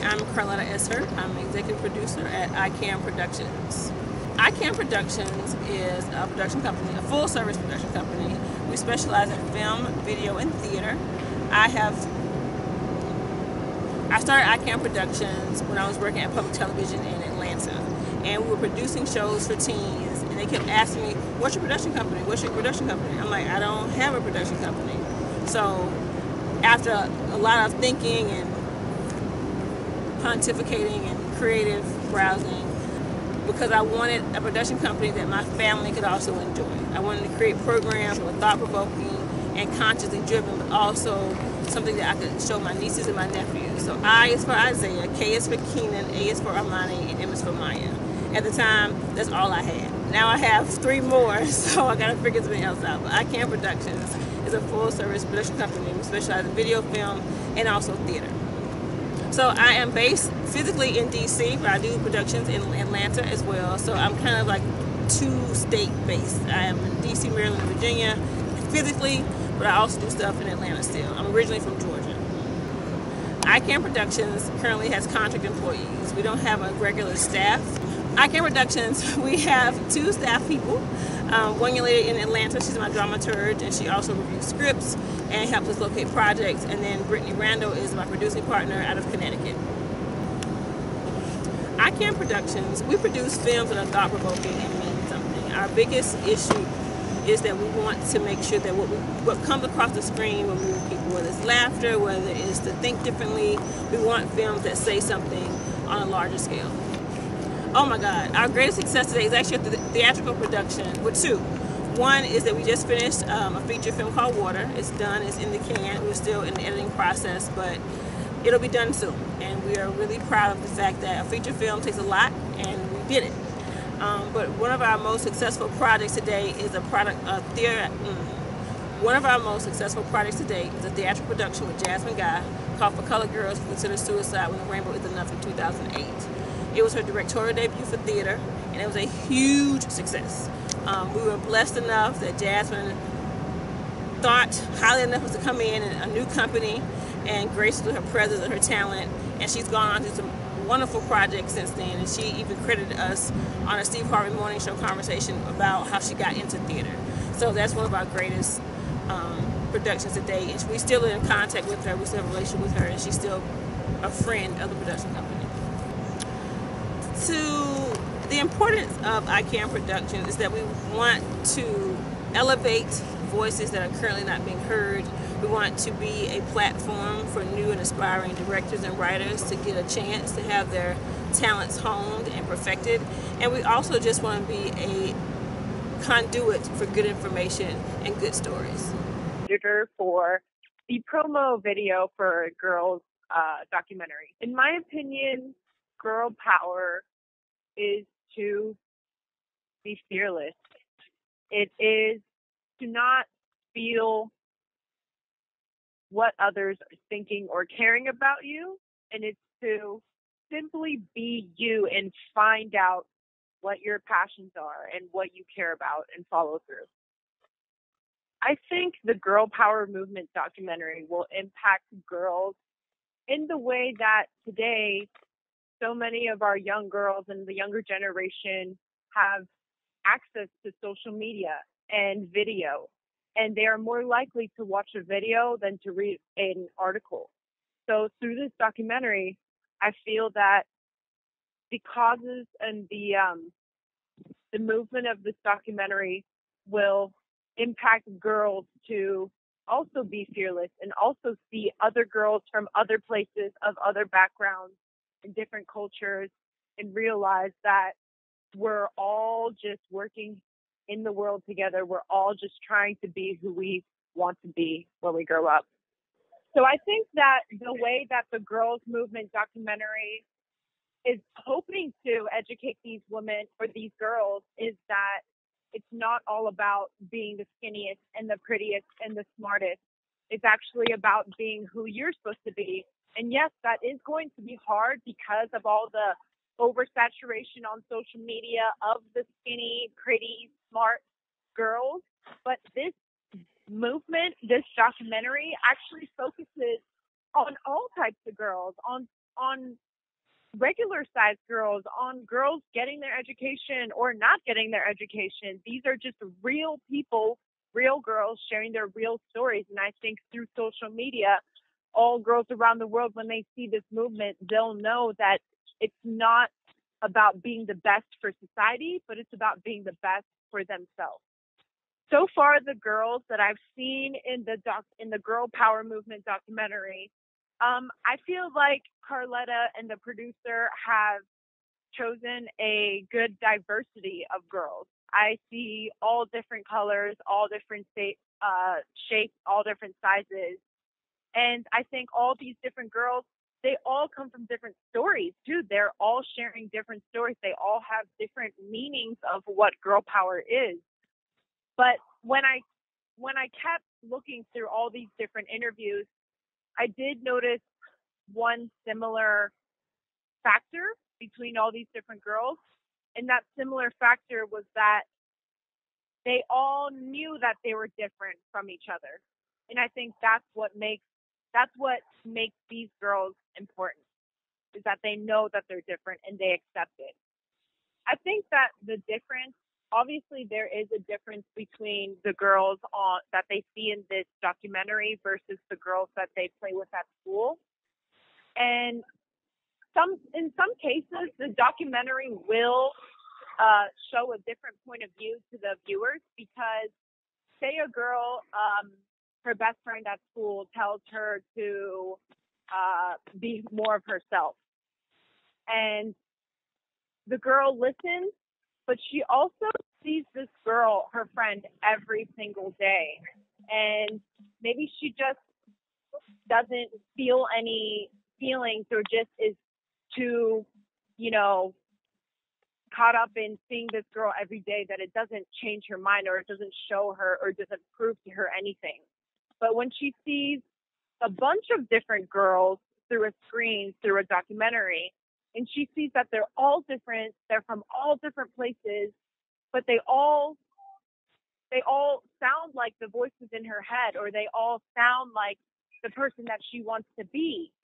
I'm Carletta Esser. I'm executive producer at IKam Productions. IKam Productions is a production company, a full-service production company. We specialize in film, video, and theater. I started IKam Productions when I was working at public television in Atlanta, and we were producing shows for teens, and they kept asking me, what's your production company? What's your production company? I'm like, I don't have a production company. So after a lot of thinking and pontificating and creative browsing, because I wanted a production company that my family could also enjoy. I wanted to create programs that were thought-provoking and consciously driven, but also something that I could show my nieces and my nephews. So I is for Isaiah, K is for Keenan, A is for Armani, and M is for Maya. At the time, that's all I had. Now I have 3 more, so I gotta figure something else out. But IKam Productions is a full-service production company. We specialize in video, film, and also theater. So I am based physically in DC, but I do productions in Atlanta as well. So I'm kind of like 2-state based. I am in DC, Maryland, and Virginia physically, but I also do stuff in Atlanta still. I'm originally from Georgia. IKam Productions currently has contract employees. We don't have a regular staff. IKam Productions, we have 2 staff people. One young lady in Atlanta, she's my dramaturge, and she also reviews scripts and helps us locate projects. And then Brittany Randall is my producing partner out of Connecticut. IKam Productions, we produce films that are thought-provoking and mean something. Our biggest issue is that we want to make sure that what comes across the screen will move people, whether it's laughter, whether it's to think differently. We want films that say something on a larger scale. Oh my God, our greatest success today is actually a theatrical production with 2. One is that we just finished a feature film called Water. It's done, it's in the can. We're still in the editing process, but it'll be done soon. And we are really proud of the fact that a feature film takes a lot, and we did it. But one of our most successful projects today is One of our most successful projects today is a theatrical production with Jasmine Guy called For Colored Girls Who Consider Suicide When the Rainbow Is Enough in 2008. It was her directorial debut for theater, and it was a huge success. We were blessed enough that Jasmine thought highly enough was to come in a new company and graced with her presence and her talent, and she's gone on to some wonderful projects since then, and she even credited us on a Steve Harvey Morning Show conversation about how she got into theater. So that's one of our greatest productions today, and we still are in contact with her, we still have a relationship with her, and she's still a friend of the production company. The importance of IKam Productions is that we want to elevate voices that are currently not being heard. We want to be a platform for new and aspiring directors and writers to get a chance to have their talents honed and perfected. And we also just want to be a conduit for good information and good stories. Editor for the promo video for a girls documentary. In my opinion, girl power is to be fearless. It is to not feel what others are thinking or caring about you, and it's to simply be you and find out what your passions are and what you care about and follow through. I think the Girl Power Movement documentary will impact girls in the way that today so many of our young girls and the younger generation have access to social media and video, and they are more likely to watch a video than to read an article. So through this documentary, I feel that the causes and the movement of this documentary will impact girls to also be fearless and also see other girls from other places, of other backgrounds and different cultures, and realize that we're all just working in the world together. We're all just trying to be who we want to be when we grow up. So I think that the way that the Girls Movement documentary is hoping to educate these women or these girls is that it's not all about being the skinniest and the prettiest and the smartest. It's actually about being who you're supposed to be. And yes, that is going to be hard because of all the oversaturation on social media of the skinny, pretty, smart girls. But this movement, this documentary actually focuses on all types of girls, on regular sized girls, on girls getting their education or not getting their education. These are just real people, real girls sharing their real stories. And I think through social media, all girls around the world, when they see this movement, they'll know that it's not about being the best for society, but it's about being the best for themselves. So far, the girls that I've seen in the Girl Power Movement documentary, I feel like Carletta and the producer have chosen a good diversity of girls. I see all different colors, all different shapes, all different sizes. And I think all these different girls, they all come from different stories too. They're all sharing different stories. They all have different meanings of what girl power is. But when I kept looking through all these different interviews, I did notice one similar factor between all these different girls. And that similar factor was that they all knew that they were different from each other. And I think that's what makes these girls important, is that they know that they're different and they accept it. I think that the difference, obviously there is a difference between the girls that they see in this documentary versus the girls that they play with at school. And in some cases, the documentary will show a different point of view to the viewers, because say a girl, her best friend at school tells her to be more of herself. And the girl listens, but she also sees this girl, her friend, every single day. And maybe she just doesn't feel any feelings, or just is too, caught up in seeing this girl every day, that it doesn't change her mind, or it doesn't show her, or doesn't prove to her anything. But when she sees a bunch of different girls through a screen, through a documentary, and she sees that they're all different, they're from all different places, but they all sound like the voices in her head, or they all sound like the person that she wants to be.